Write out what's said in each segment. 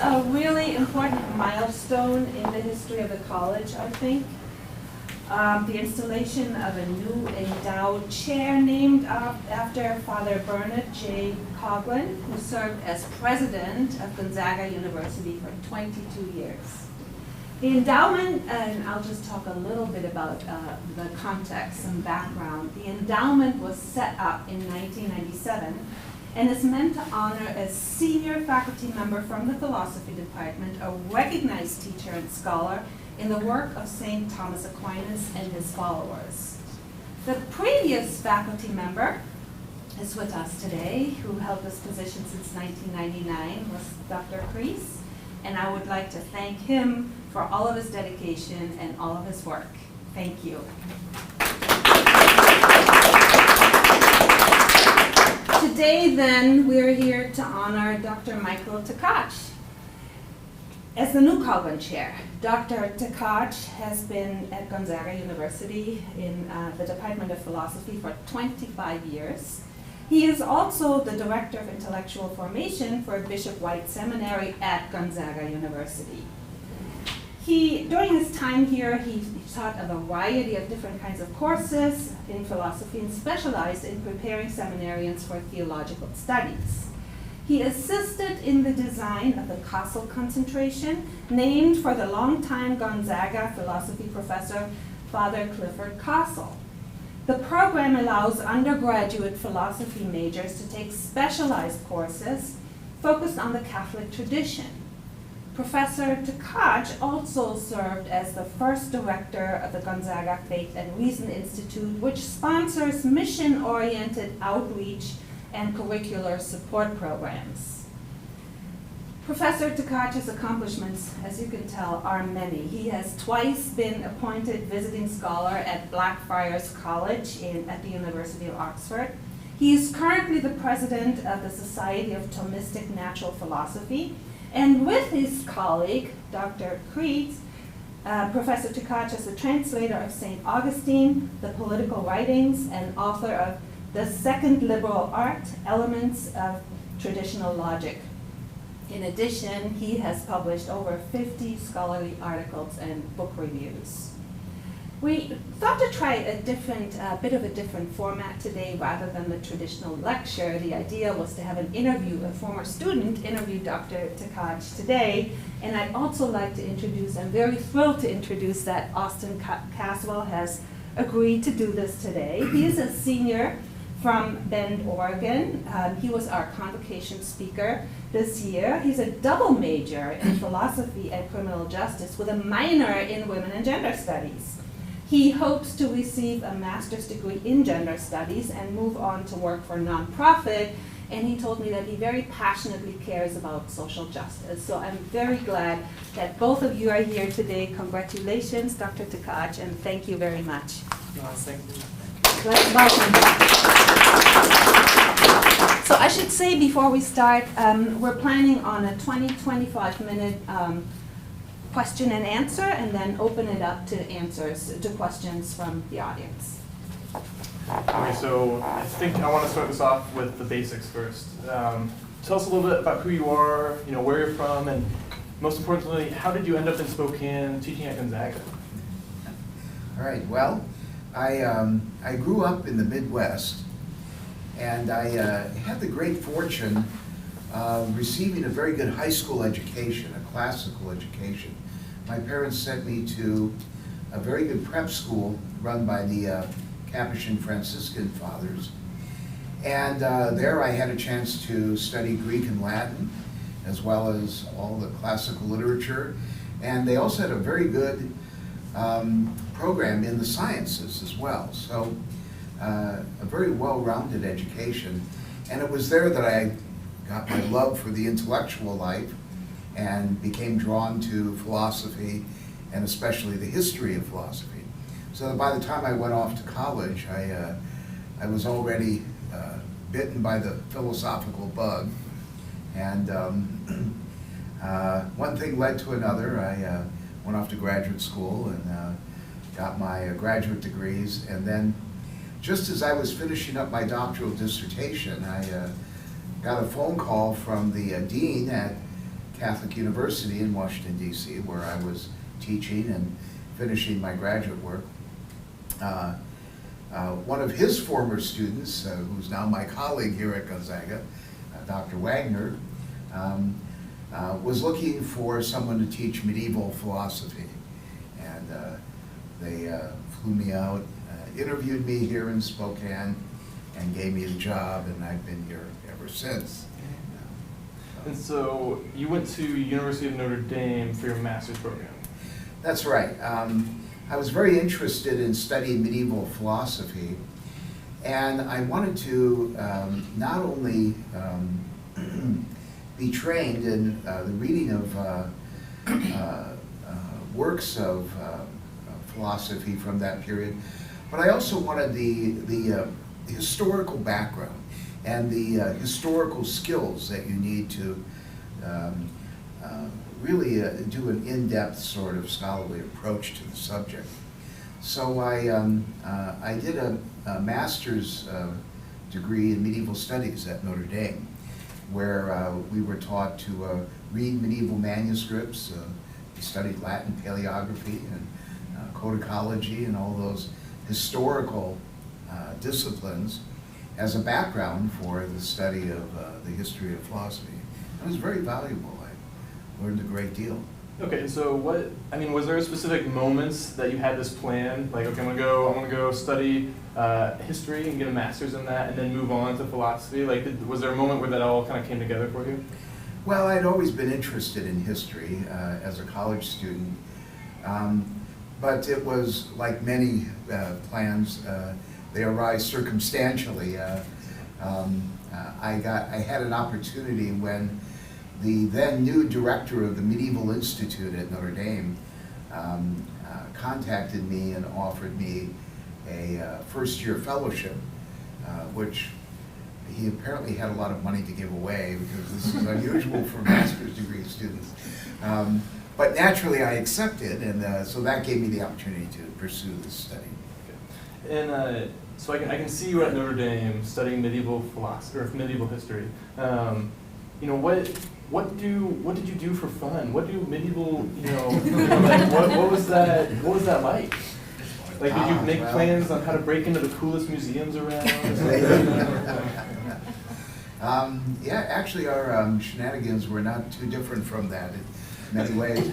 a really important milestone in the history of the college, I think. The installation of a new endowed chair named after Father Bernard J. Coughlin, who served as president of Gonzaga University for 22 years. The endowment, and I'll just talk a little bit about the context and background. The endowment was set up in 1997 and is meant to honor a senior faculty member from the philosophy department, a recognized teacher and scholar in the work of St. Thomas Aquinas and his followers. The previous faculty member is with us today, who held this position since 1999, was Dr. Tkacz, and I would like to thank him for all of his dedication and all of his work. Thank you. Today, then, we're here to honor Dr. Michael Tkacz as the new Coughlin Chair. Dr. Tkacz has been at Gonzaga University in the Department of Philosophy for 25 years. He is also the Director of Intellectual Formation for Bishop White Seminary at Gonzaga University. During his time here, he taught a variety of different kinds of courses in philosophy and specialized in preparing seminarians for theological studies. He assisted in the design of the Kassel concentration, named for the longtime Gonzaga philosophy professor, Father Clifford Kassel. The program allows undergraduate philosophy majors to take specialized courses focused on the Catholic tradition. Professor Tkacz also served as the first director of the Gonzaga Faith and Reason Institute, which sponsors mission-oriented outreach and curricular support programs. Professor Tkacz's accomplishments, as you can tell, are many. He has twice been appointed visiting scholar at Blackfriars College at the University of Oxford. He is currently the president of the Society of Thomistic Natural Philosophy, and with his colleague, Dr. Tkacz, Professor Tkacz is a translator of St. Augustine, the political writings, and author of The Second Liberal Art, Elements of Traditional Logic. In addition, he has published over 50 scholarly articles and book reviews. We thought to try a bit of a different format today rather than the traditional lecture. The idea was to have a former student interview Dr. Tkacz today, and I'd also like to I'm very thrilled to introduce that Austin Caswell has agreed to do this today. He is a senior from Bend, Oregon. He was our convocation speaker this year. He's a double major in philosophy and criminal justice with a minor in women and gender studies. He hopes to receive a master's degree in gender studies and move on to work for a nonprofit, and he told me that he very passionately cares about social justice. So I'm very glad that both of you are here today. Congratulations, Dr. Tkacz, and thank you very much. Thank you. Let's welcome. So I should say before we start, we're planning on a 20-25 minute question and answer, and then open it up to questions from the audience. Okay, so I think I want to start this off with the basics first. Tell us a little bit about who you are, where you're from, and most importantly, how did you end up in Spokane teaching at Gonzaga? All right, well, I grew up in the Midwest, and I had the great fortune of receiving a very good high school education, a classical education. My parents sent me to a very good prep school run by the Capuchin Franciscan Fathers. And there I had a chance to study Greek and Latin, as well as all the classical literature. And they also had a very good program in the sciences as well. So a very well-rounded education. And it was there that I got my love for the intellectual life and became drawn to philosophy, and especially the history of philosophy. So by the time I went off to college, I was already bitten by the philosophical bug. And one thing led to another. I went off to graduate school and got my graduate degrees. And then just as I was finishing up my doctoral dissertation, I got a phone call from the dean at Catholic University in Washington, D.C., where I was teaching and finishing my graduate work. One of his former students, who's now my colleague here at Gonzaga, Dr. Wagner, was looking for someone to teach medieval philosophy. And they flew me out, interviewed me here in Spokane, and gave me the job, and I've been here ever since. And so you went to University of Notre Dame for your master's program. That's right. I was very interested in studying medieval philosophy, and I wanted to not only be trained in the reading of works of philosophy from that period, but I also wanted the historical background and the historical skills that you need to really do an in-depth sort of scholarly approach to the subject. So I did a master's degree in medieval studies at Notre Dame, where we were taught to read medieval manuscripts. We studied Latin paleography and codicology and all those historical disciplines as a background for the study of the history of philosophy. It was very valuable. I learned a great deal. Okay, so was there specific moments that you had this plan? Like, okay, I'm gonna go study history and get a master's in that and then move on to philosophy? Like, was there a moment where that all kind of came together for you? Well, I'd always been interested in history as a college student. But it was like many plans, they arise circumstantially. I had an opportunity when the then new director of the Medieval Institute at Notre Dame contacted me and offered me a first-year fellowship, which he apparently had a lot of money to give away because this is unusual for master's degree students. But naturally I accepted, and so that gave me the opportunity to pursue this study. Okay. And so I can see you at Notre Dame studying medieval philosophy or medieval history. What did you do for fun? What do medieval, like what was that like? Like, did you make plans on how to break into the coolest museums around? Yeah, actually our shenanigans were not too different from that in many ways.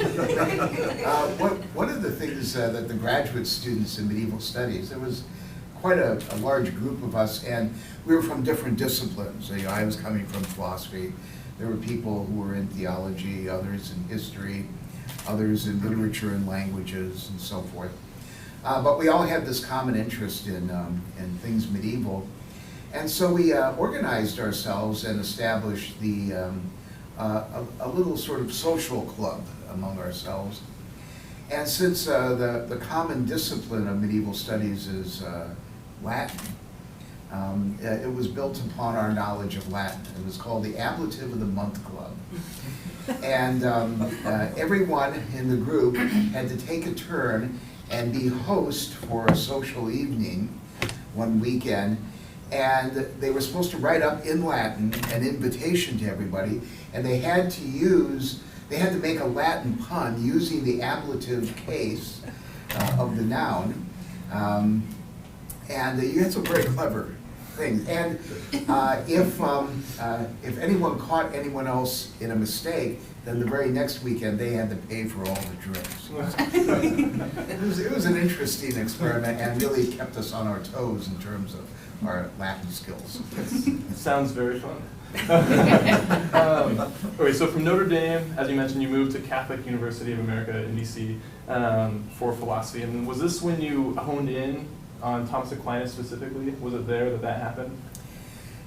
One of the things that the graduate students in medieval studies, there was quite a large group of us, and we were from different disciplines. I was coming from philosophy. There were people who were in theology, others in history, others in literature and languages, and so forth. But we all had this common interest in things medieval. And so we organized ourselves and established a little sort of social club among ourselves. And since the common discipline of medieval studies is Latin, it was built upon our knowledge of Latin. It was called the Ablative of the Month Club. And everyone in the group had to take a turn and be host for a social evening one weekend. And they were supposed to write up in Latin an invitation to everybody, and they had to make a Latin pun using the ablative case of the noun. And you had some very clever things. And if anyone caught anyone else in a mistake, then the very next weekend they had to pay for all the drinks. It was an interesting experiment and really kept us on our toes in terms of our Latin skills. Sounds very fun. Okay, so from Notre Dame, as you mentioned, you moved to Catholic University of America in DC for philosophy. And was this when you honed in on Thomas Aquinas specifically? Was it there that happened?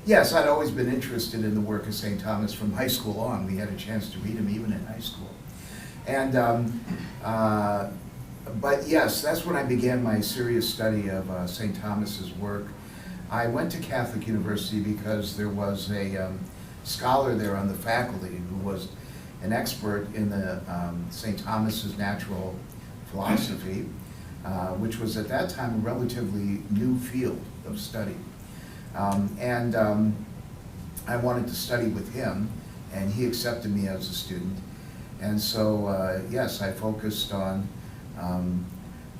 Yes, I'd always been interested in the work of St. Thomas from high school on. We had a chance to read him even in high school. And, but yes, that's when I began my serious study of St. Thomas's work. I went to Catholic University because there was a scholar there on the faculty who was an expert in the St. Thomas's natural philosophy, which was at that time a relatively new field of study. I wanted to study with him, and he accepted me as a student. And so, yes, I focused on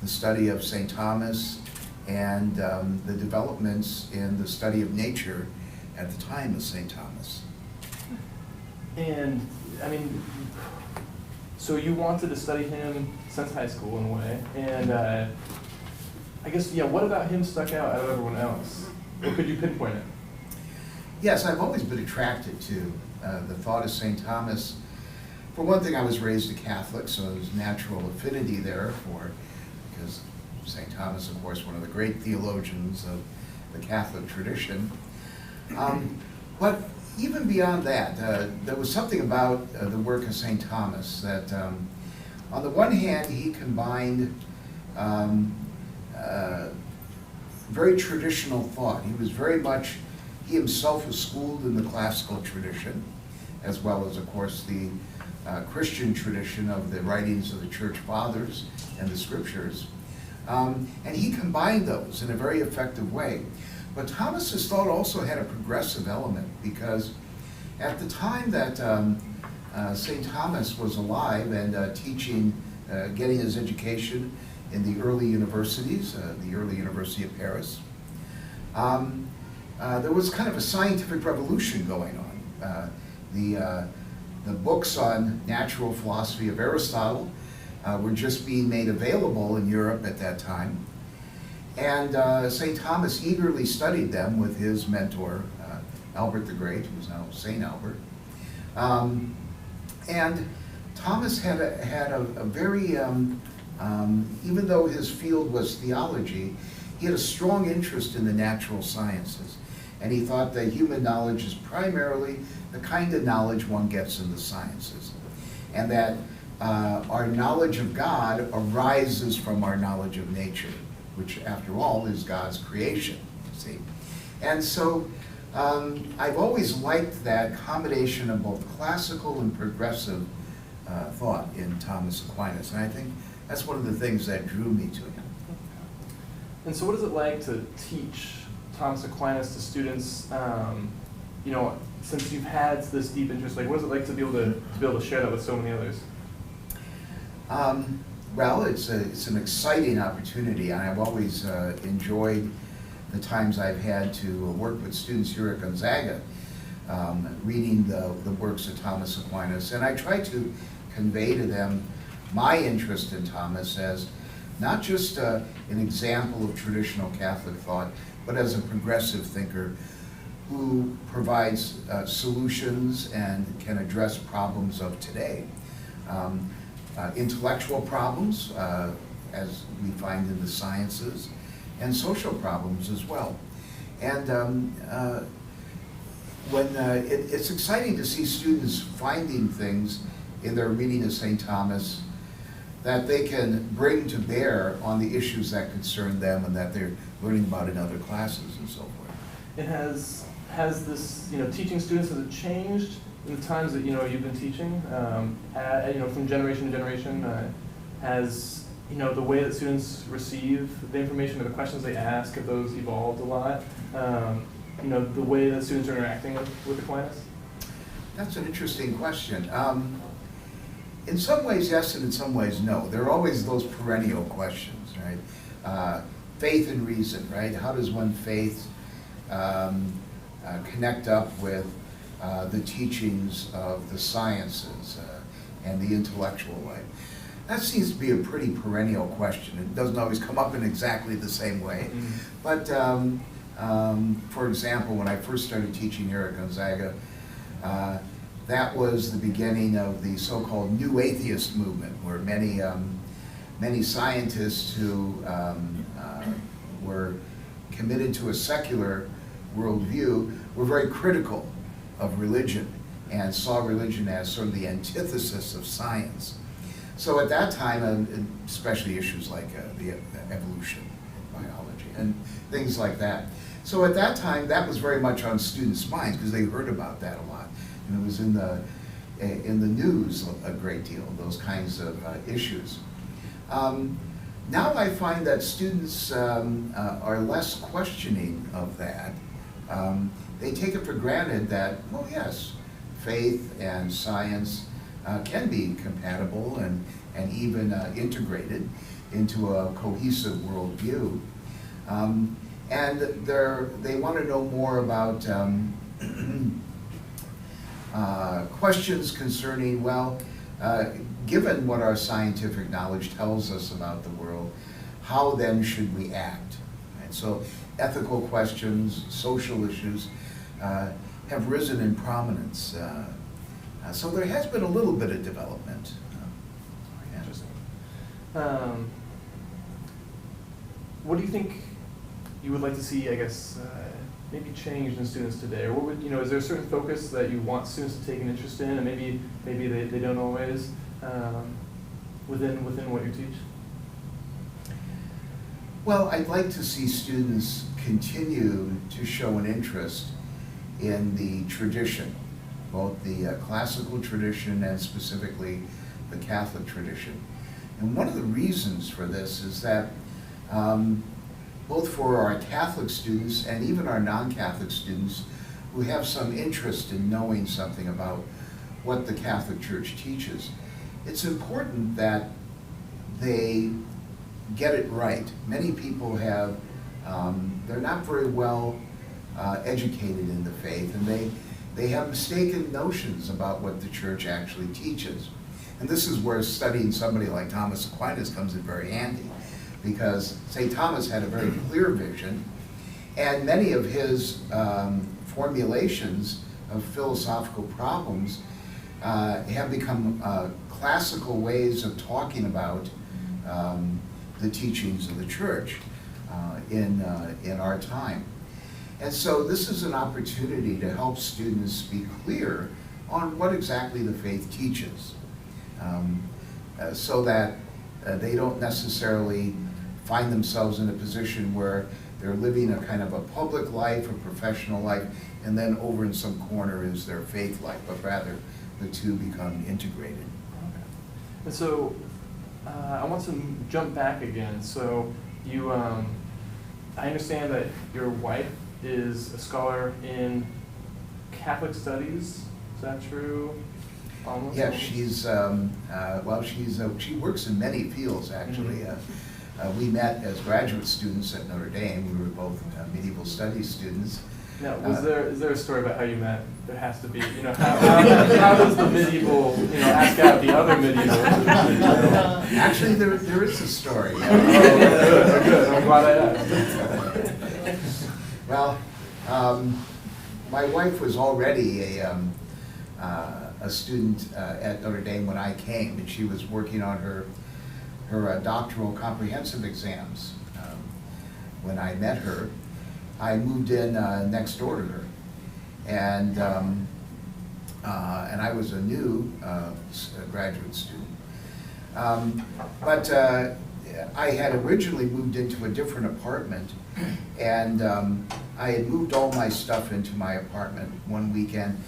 the study of St. Thomas and the developments in the study of nature at the time of St. Thomas. And, I mean, so you wanted to study him since high school in a way, and I guess, yeah, what about him stuck out of everyone else? Or could you pinpoint it? Yes, I've always been attracted to the thought of St. Thomas. For one thing, I was raised a Catholic, so there's natural affinity there because St. Thomas, of course, one of the great theologians of the Catholic tradition. But even beyond that, there was something about the work of St. Thomas that, on the one hand, he combined very traditional thought. He was very much, he himself was schooled in the classical tradition, as well as, of course, the Christian tradition of the writings of the Church Fathers and the Scriptures. And he combined those in a very effective way. But Thomas's thought also had a progressive element, because at the time that St. Thomas was alive and teaching, getting his education in the early universities, the early University of Paris, there was kind of a scientific revolution going on. The books on natural philosophy of Aristotle were just being made available in Europe at that time. And St. Thomas eagerly studied them with his mentor, Albert the Great, who's now St. Albert. And Thomas had a very, even though his field was theology, he had a strong interest in the natural sciences. And he thought that human knowledge is primarily the kind of knowledge one gets in the sciences. And that our knowledge of God arises from our knowledge of nature, which after all is God's creation, see. And so I've always liked that combination of both classical and progressive thought in Thomas Aquinas. And I think that's one of the things that drew me to him. And so what is it like to teach Thomas Aquinas to students, you know, since you've had this deep interest, like what is it like to be able to share that with so many others? Well, it's an exciting opportunity, and I've always enjoyed the times I've had to work with students here at Gonzaga, reading the works of Thomas Aquinas. And I try to convey to them my interest in Thomas as not just an example of traditional Catholic thought, but as a progressive thinker who provides solutions and can address problems of today. Intellectual problems, as we find in the sciences, and social problems as well. And it's exciting to see students finding things in their reading of St. Thomas that they can bring to bear on the issues that concern them and that they're learning about in other classes and so forth. And has this, you know, teaching students, has it changed in the times that, you know, you've been teaching, you know, from generation to generation? Has, you know, the way that students receive the information or the questions they ask, have those evolved a lot? You know, the way that students are interacting with Aquinas? That's an interesting question. In some ways, yes, and in some ways, no. There are always those perennial questions, right? Faith and reason, right? How does one faith connect up with the teachings of the sciences and the intellectual life? That seems to be a pretty perennial question. It doesn't always come up in exactly the same way. Mm-hmm. But for example, when I first started teaching here at Gonzaga, that was the beginning of the so-called New Atheist movement, where many scientists who were committed to a secular worldview were very critical of religion and saw religion as sort of the antithesis of science. So at that time, especially issues like the evolution, biology, and things like that. So at that time, that was very much on students' minds because they heard about that a lot. And it was in the news a great deal, those kinds of issues. Now I find that students are less questioning of that. They take it for granted that, well, yes, faith and science can be compatible and even integrated into a cohesive worldview. And they want to know more about questions concerning, well, given what our scientific knowledge tells us about the world, how then should we act? And so ethical questions, social issues have risen in prominence. So there has been a little bit of development. Yeah. Interesting. What do you think you would like to see, I guess, maybe changed in students today? Or what would, is there a certain focus that you want students to take an interest in, and maybe they don't always, within what you teach? Well, I'd like to see students continue to show an interest in the tradition, both the classical tradition and specifically the Catholic tradition. And one of the reasons for this is that both for our Catholic students and even our non-Catholic students who have some interest in knowing something about what the Catholic Church teaches, it's important that they get it right. Many people have, they're not very well educated in the faith, and they have mistaken notions about what the Church actually teaches. And this is where studying somebody like Thomas Aquinas comes in very handy, because St. Thomas had a very clear vision, and many of his formulations of philosophical problems have become classical ways of talking about the teachings of the Church in our time. And so this is an opportunity to help students be clear on what exactly the faith teaches, so that they don't necessarily find themselves in a position where they're living a kind of a public life, a professional life, and then over in some corner is their faith life, but rather the two become integrated. Okay. And so I want to jump back again. So you, I understand that your wife is a scholar in Catholic studies. Is that true? Almost. Yeah, she's well, she works in many fields actually. Mm-hmm. We met as graduate students at Notre Dame. We were both medieval studies students. Now, is there a story about how you met? There has to be. How does the medieval, ask out the other medieval? Actually, there is a story. Good. I'm glad I asked. Well, my wife was already a student at Notre Dame when I came, and she was working on her doctoral comprehensive exams. When I met her, I moved in next door to her, and I was a new graduate student. But I had originally moved into a different apartment, and I had moved all my stuff into my apartment one weekend,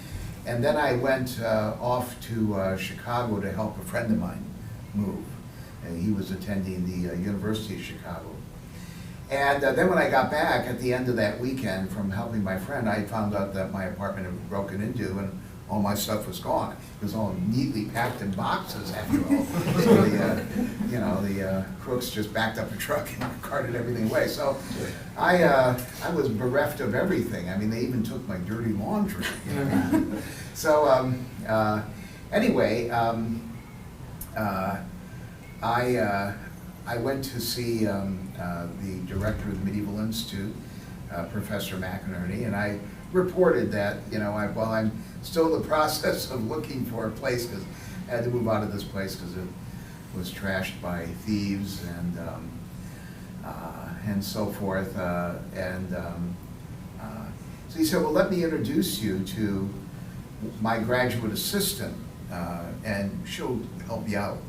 and then I went off to Chicago to help a friend of mine move. He was attending the University of Chicago. And then when I got back at the end of that weekend from helping my friend, I found out that my apartment had been broken into and all my stuff was gone. It was all neatly packed in boxes after all. The crooks just backed up a truck and carted everything away. So I was bereft of everything. I mean, they even took my dirty laundry. So anyway, I went to see the director of the Medieval Institute, Professor McInerney, and I reported that, I'm still in the process of looking for a place, because I had to move out of this place because it was trashed by thieves and so forth. So he said, well, let me introduce you to my graduate assistant, and she'll help you out.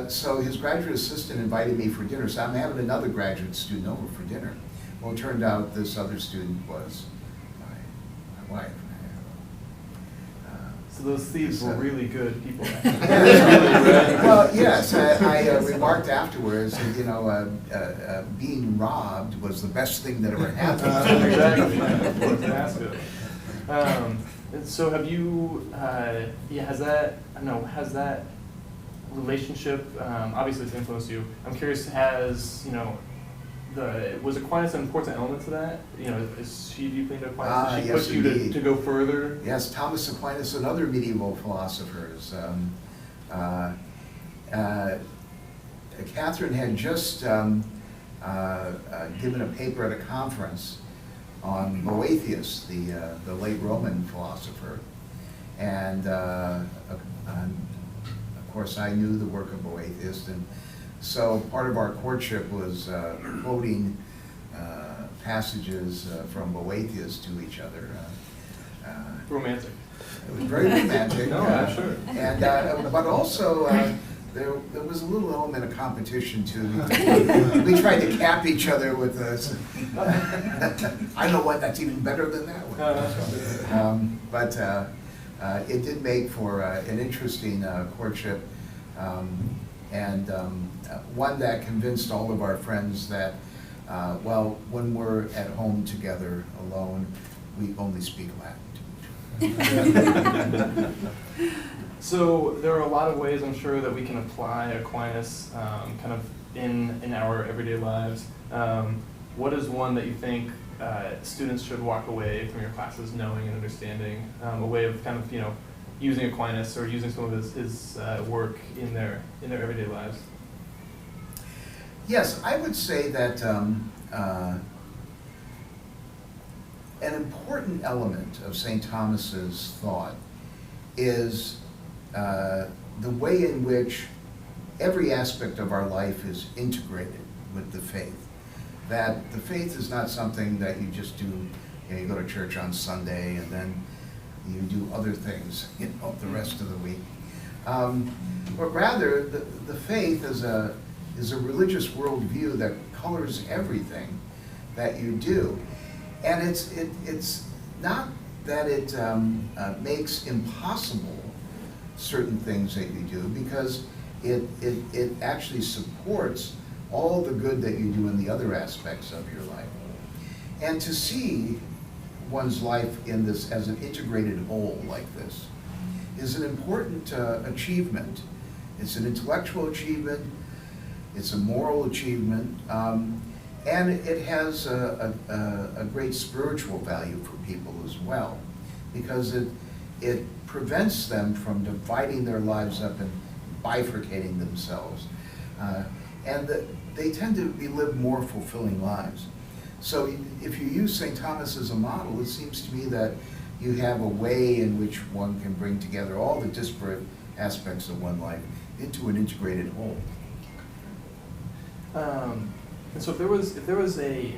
So his graduate assistant invited me for dinner, so I'm having another graduate student over for dinner. Well, it turned out this other student was my wife. So those thieves were really good people. Well, yes, I remarked afterwards that, being robbed was the best thing that ever happened. Exactly. And so have you, has that relationship, obviously it's influenced you. I'm curious, was Aquinas an important element to that? Is she deeply into Aquinas? Did she Yes, push you indeed. to go further? Yes, Thomas Aquinas and other medieval philosophers. Catherine had just given a paper at a conference on Boethius, the late Roman philosopher. And of course, I knew the work of Boethius, and so part of our courtship was quoting passages from Boethius to each other. Romantic. It was very romantic. No, I'm sure. And but also there was a little element of competition too. We tried to cap each other with this. I know what, that's even better than that one. But it did make for an interesting courtship, and one that convinced all of our friends that, well, when we're at home together alone, we only speak Latin to each other. So there are a lot of ways, I'm sure, that we can apply Aquinas kind of in our everyday lives. What is one that you think students should walk away from your classes knowing and understanding, a way of kind of, using Aquinas or using some of his work in their everyday lives? Yes, I would say that an important element of St. Thomas's thought is the way in which every aspect of our life is integrated with the faith. That the faith is not something that you just do, you go to church on Sunday and then you do other things, the rest of the week. But rather, the faith is a religious worldview that colors everything that you do. And it's not that it makes impossible certain things that you do, because it actually supports all the good that you do in the other aspects of your life. And to see one's life in this as an integrated whole like this is an important achievement. It's an intellectual achievement, it's a moral achievement, and it has a great spiritual value for people as well, because it prevents them from dividing their lives up and bifurcating themselves. And they tend to live more fulfilling lives. So if you use St. Thomas as a model, it seems to me that you have a way in which one can bring together all the disparate aspects of one life into an integrated whole. And so if there was a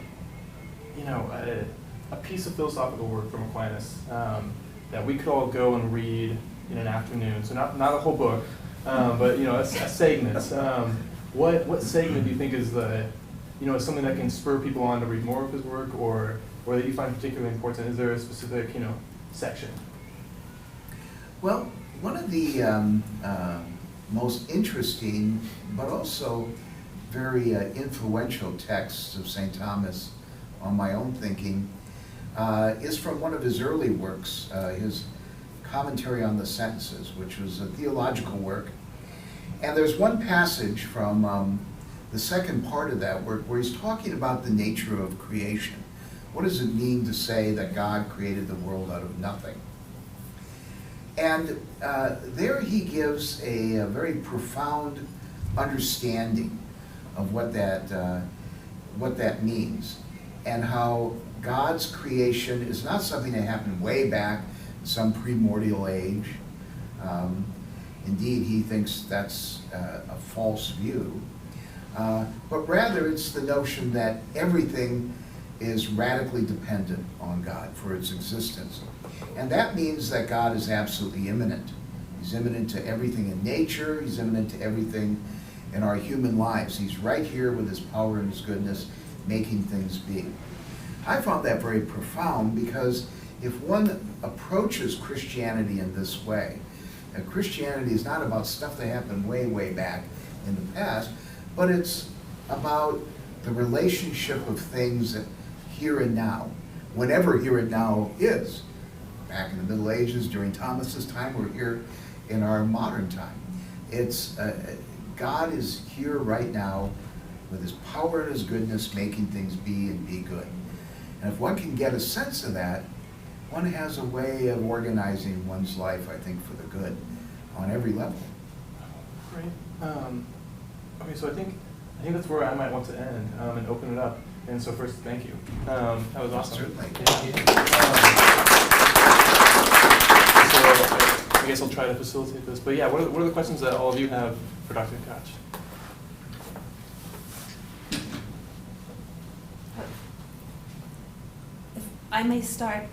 piece of philosophical work from Aquinas that we could all go and read in an afternoon, so not a whole book, but a segment. What segment do you think is something that can spur people on to read more of his work, or that you find particularly important? Is there a specific section? Well, one of the most interesting, but also very influential texts of St. Thomas on my own thinking is from one of his early works, his Commentary on the Sentences, which was a theological work. And there's one passage from the second part of that work where he's talking about the nature of creation. What does it mean to say that God created the world out of nothing? And there he gives a very profound understanding of what that means, and how God's creation is not something that happened way back in some primordial age. Indeed, he thinks that's a false view, but rather it's the notion that everything is radically dependent on God for its existence. And that means that God is absolutely immanent. He's immanent to everything in nature, he's immanent to everything in our human lives. He's right here with his power and his goodness, making things be. I found that very profound, because if one approaches Christianity in this way, Christianity is not about stuff that happened way, way back in the past, but it's about the relationship of things that here and now, whenever here and now is. back in the Middle Ages during Thomas's time. We're here in our modern time. It's God is here right now with his power and his goodness, making things be and be good. And if one can get a sense of that, one has a way of organizing one's life, I think, for the good on every level. Great. Okay, so I think that's where I might want to end and open it up. And so first, thank you. That was awesome. Certainly. So I guess I'll try to facilitate this. But yeah, what are the questions that all of you have for Dr. Tkacz? If I may start,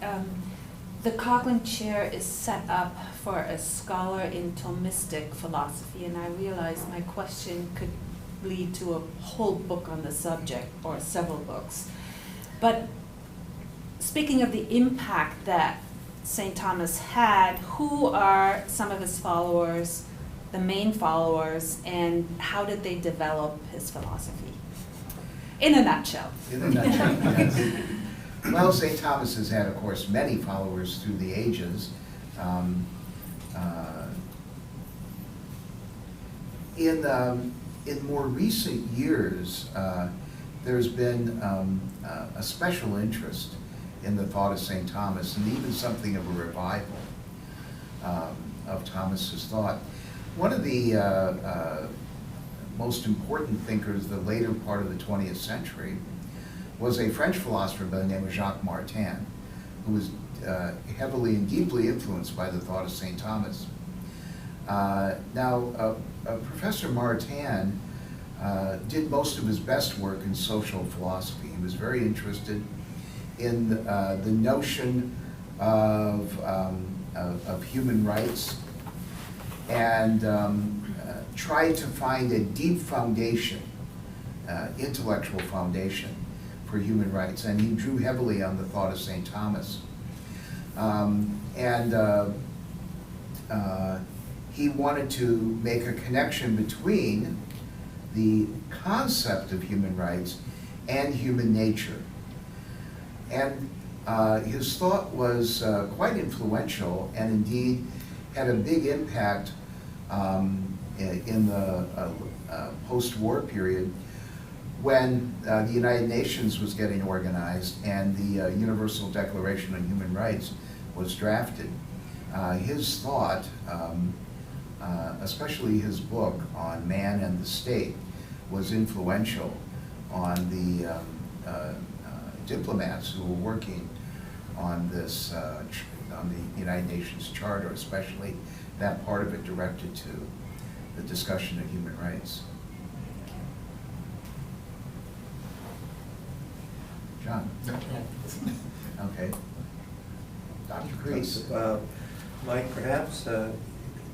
the Coughlin Chair is set up for a scholar in Thomistic philosophy, and I realize my question could lead to a whole book on the subject, or several books. But speaking of the impact that St. Thomas had, who are some of his followers, the main followers, and how did they develop his philosophy? In a nutshell. In a nutshell, yes. Well, St. Thomas has had, of course, many followers through the ages. In more recent years, there's been a special interest in the thought of St. Thomas, and even something of a revival of Thomas's thought. One of the most important thinkers, the later part of the 20th century, was a French philosopher by the name of Jacques Maritain, who was heavily and deeply influenced by the thought of St. Thomas. Professor Maritain did most of his best work in social philosophy. He was very interested in the notion of human rights, and tried to find a deep foundation, intellectual foundation for human rights, and he drew heavily on the thought of St. Thomas. He wanted to make a connection between the concept of human rights and human nature. And his thought was quite influential, and indeed had a big impact in the post-war period, when the United Nations was getting organized and the Universal Declaration on Human Rights was drafted. His thought, especially his book on man and the state, was influential on the diplomats who were working on this, on the United Nations Charter, especially that part of it directed to the discussion of human rights. John? Okay. Dr. Kreis. Mike, perhaps,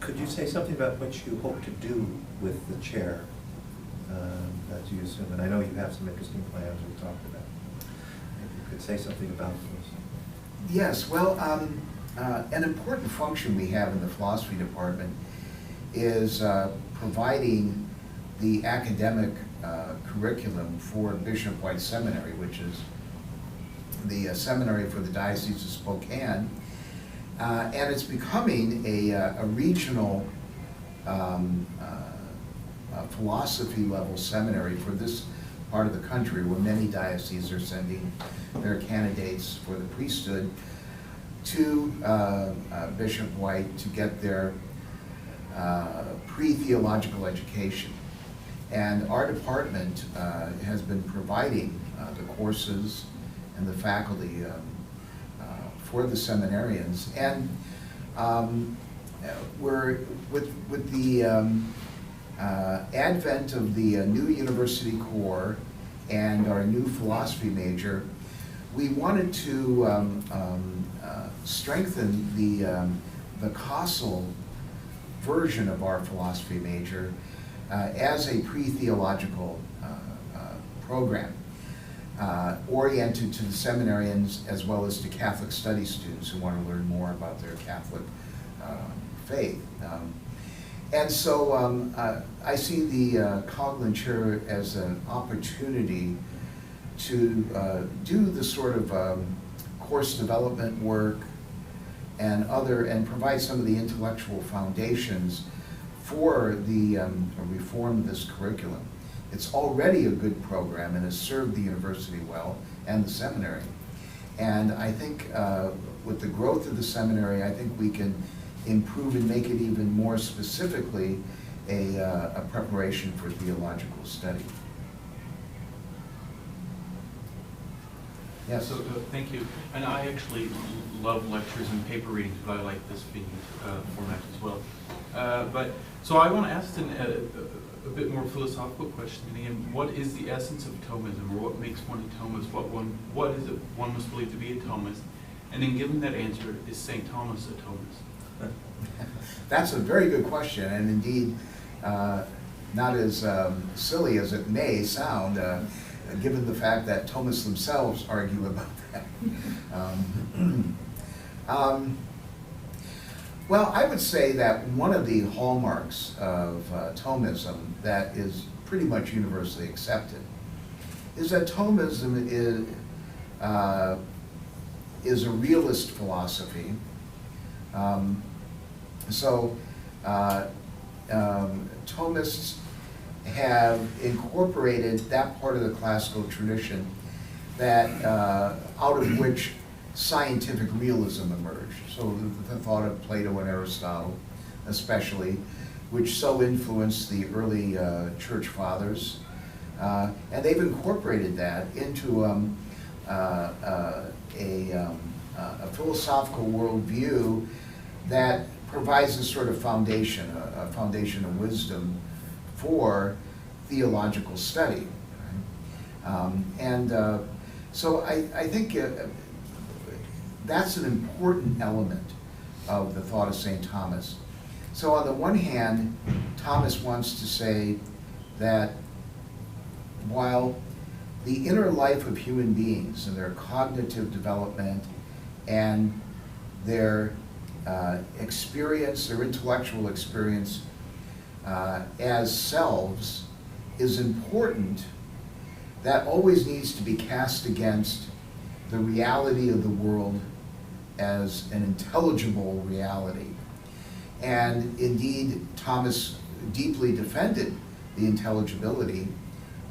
could you say something about what you hope to do with the chair, as you assume? And I know you have some interesting plans we've talked about. If you could say something about those. Yes, well, an important function we have in the philosophy department is providing the academic curriculum for Bishop White Seminary, which is the seminary for the Diocese of Spokane, and it's becoming a regional philosophy level seminary for this part of the country, where many dioceses are sending their candidates for the priesthood to Bishop White to get their pre-theological education. And our department has been providing the courses and the faculty for the seminarians. And we're, with the advent of the new university core and our new philosophy major, we wanted to strengthen the COSL version of our philosophy major as a pre-theological program, oriented to the seminarians as well as to Catholic study students who want to learn more about their Catholic faith. And so I see the Coughlin Chair as an opportunity to do the sort of course development work and provide some of the intellectual foundations for the reform of this curriculum. It's already a good program and has served the university well and the seminary. And I think with the growth of the seminary, I think we can improve and make it even more specifically a preparation for theological study. Yes. So, thank you. And I actually love lectures and paper readings, but I like this feed format as well. So I want to ask a bit more philosophical question again. What is the essence of Thomism, or what makes one a Thomist? What is it one must believe to be a Thomist? And then, given that answer, is St. Thomas a Thomist? That's a very good question, and indeed, not as silly as it may sound, given the fact that Thomists themselves argue about that. Well, I would say that one of the hallmarks of Thomism that is pretty much universally accepted is that Thomism is a realist philosophy. Thomists have incorporated that part of the classical tradition that out of which scientific realism emerged. So the thought of Plato and Aristotle, especially, which so influenced the early church fathers, and they've incorporated that into a philosophical worldview that provides a sort of foundation, a foundation of wisdom for theological study. So I think that's an important element of the thought of St. Thomas. So on the one hand, Thomas wants to say that while the inner life of human beings and their cognitive development and their experience, their intellectual experience as selves is important, that always needs to be cast against the reality of the world as an intelligible reality. And indeed, Thomas deeply defended the intelligibility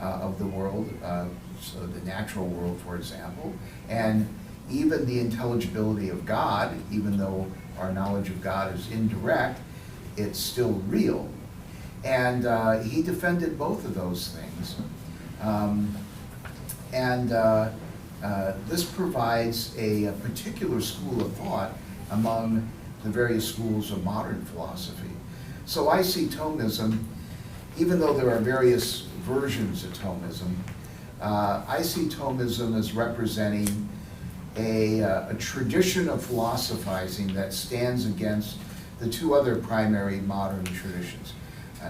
of the world, so the natural world, for example, and even the intelligibility of God. Even though our knowledge of God is indirect, it's still real. And he defended both of those things. This provides a particular school of thought among the various schools of modern philosophy. So I see Thomism, even though there are various versions of Thomism, I see Thomism as representing a tradition of philosophizing that stands against the two other primary modern traditions.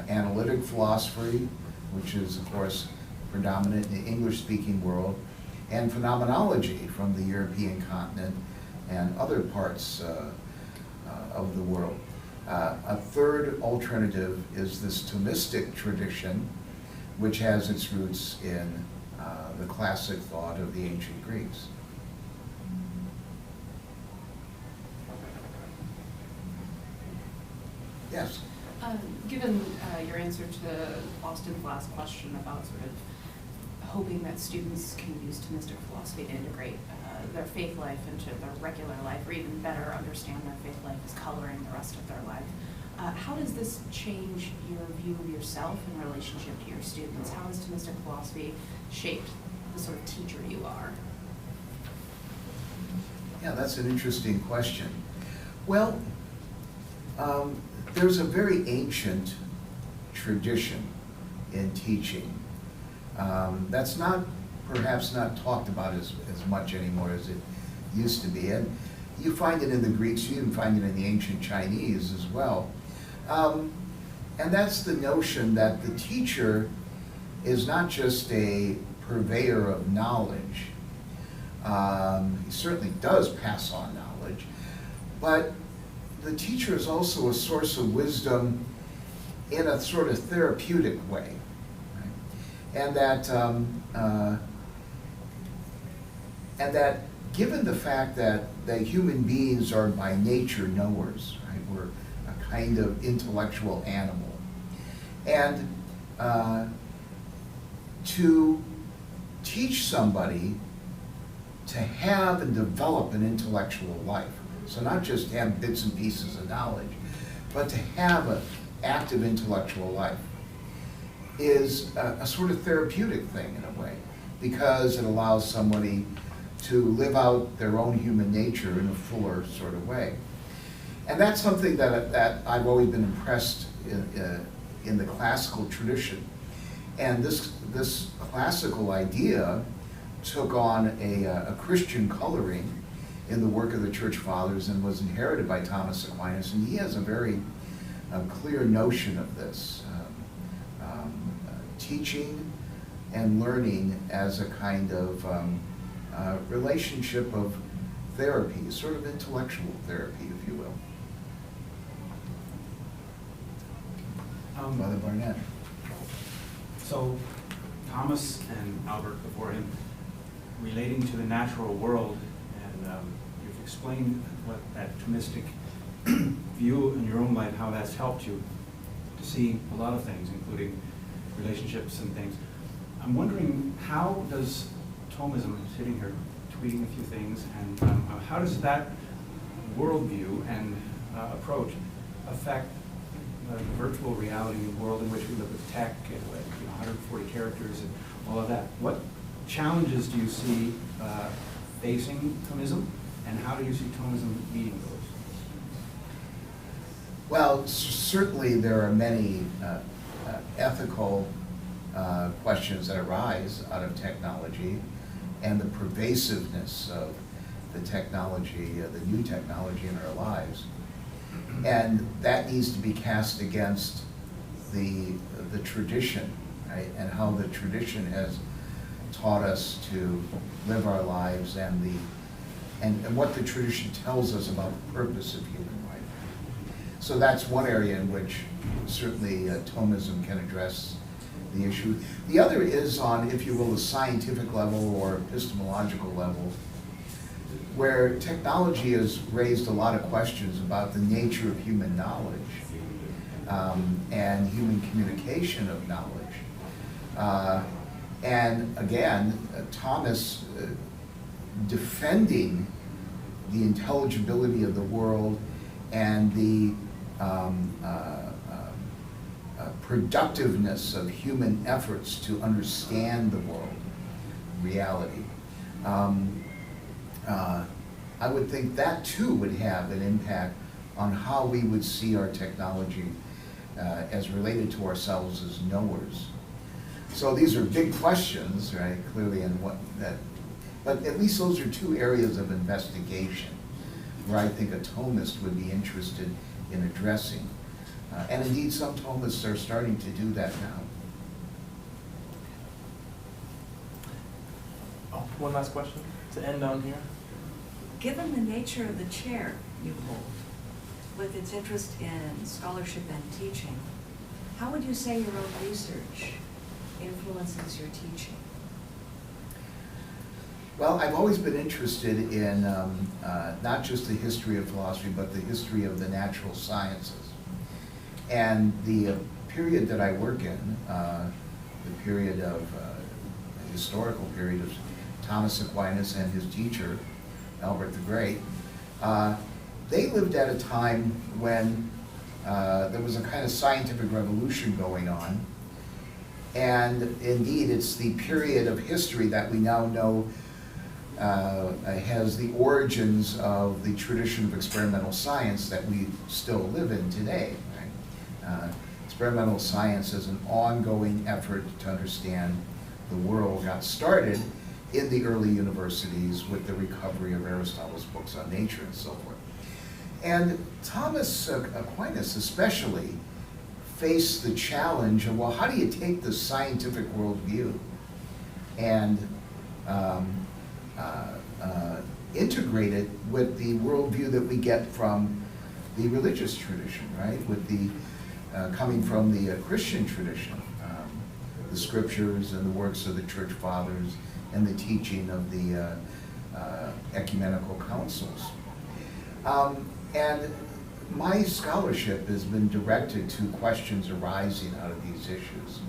Analytic philosophy, which is, of course, predominant in the English-speaking world, and phenomenology from the European continent and other parts of the world. A third alternative is this Thomistic tradition, which has its roots in the classic thought of the ancient Greeks. Yes? Given your answer to Austin's last question about sort of hoping that students can use Thomistic philosophy to integrate their faith life into their regular life, or even better understand their faith life as coloring the rest of their life, how does this change your view of yourself in relationship to your students? How has Thomistic philosophy shaped the sort of teacher you are? Yeah, that's an interesting question. Well, there's a very ancient tradition in teaching that's perhaps not talked about as much anymore as it used to be. And you find it in the Greeks, you even find it in the ancient Chinese as well. And that's the notion that the teacher is not just a purveyor of knowledge. He certainly does pass on knowledge, but the teacher is also a source of wisdom in a sort of therapeutic way, right? And that given the fact that human beings are by nature knowers, right? We're a kind of intellectual animal. And to teach somebody to have and develop an intellectual life, so not just have bits and pieces of knowledge, but to have an active intellectual life, is a sort of therapeutic thing in a way, because it allows somebody to live out their own human nature in a fuller sort of way. And that's something that I've always been impressed in the classical tradition. And this classical idea took on a Christian coloring in the work of the Church Fathers and was inherited by Thomas Aquinas, and he has a very clear notion of this. Teaching and learning as a kind of relationship of therapy, sort of intellectual therapy, if you will. Mother Barnett. So Thomas and Albert before him, relating to the natural world, and you've explained what that Thomistic view in your own life, how that's helped you to see a lot of things, including relationships and things. I'm wondering, how does Thomism, sitting here tweeting a few things, and how does that worldview and approach affect the virtual reality world in which we live with tech and with 140 characters and all of that? What challenges do you see facing Thomism, and how do you see Thomism meeting those? Well, certainly there are many ethical questions that arise out of technology and the pervasiveness of the technology, the new technology in our lives. And that needs to be cast against the tradition, right? And how the tradition has taught us to live our lives, and what the tradition tells us about the purpose of human life. So that's one area in which certainly Thomism can address the issue. The other is on, if you will, the scientific level or epistemological level, where technology has raised a lot of questions about the nature of human knowledge and human communication of knowledge. And again, Thomas defending the intelligibility of the world and the productiveness of human efforts to understand the world, reality. I would think that too would have an impact on how we would see our technology as related to ourselves as knowers. So these are big questions, right, clearly, and but at least those are two areas of investigation where I think a Thomist would be interested in addressing. And indeed, some Thomists are starting to do that now. Oh, one last question to end on here. Given the nature of the chair you hold, with its interest in scholarship and teaching, how would you say your own research influences your teaching? Well, I've always been interested in not just the history of philosophy, but the history of the natural sciences. And the period that I work in, the period of, the historical period of Thomas Aquinas and his teacher, Albert the Great, they lived at a time when there was a kind of scientific revolution going on. And indeed, it's the period of history that we now know has the origins of the tradition of experimental science that we still live in today. Right? Experimental science is an ongoing effort to understand the world. Got started in the early universities with the recovery of Aristotle's books on nature and so forth. And Thomas Aquinas especially faced the challenge of, well, how do you take the scientific worldview and integrate it with the worldview that we get from the religious tradition, right? With the coming from the Christian tradition, the scriptures and the works of the Church Fathers and the teaching of the ecumenical councils. And my scholarship has been directed to questions arising out of these issues.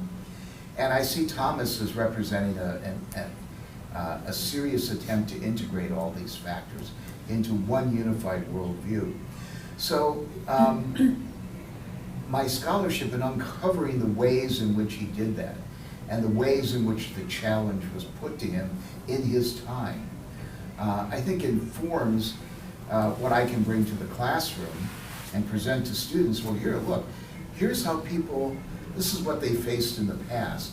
And I see Thomas as representing a serious attempt to integrate all these factors into one unified worldview. So my scholarship in uncovering the ways in which he did that and the ways in which the challenge was put to him in his time, I think informs what I can bring to the classroom and present to students. Well, here, look, here's how people, this is what they faced in the past.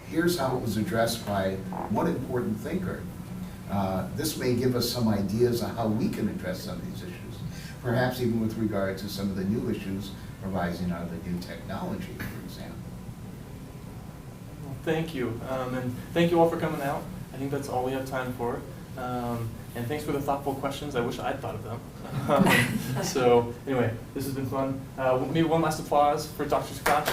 Here's how it was addressed by one important thinker. This may give us some ideas on how we can address some of these issues, perhaps even with regard to some of the new issues arising out of the new technology, for example. Well, thank you. And thank you all for coming out. I think that's all we have time for. And thanks for the thoughtful questions. I wish I'd thought of them. So anyway, this has been fun. Maybe one last applause for Dr. Tkacz.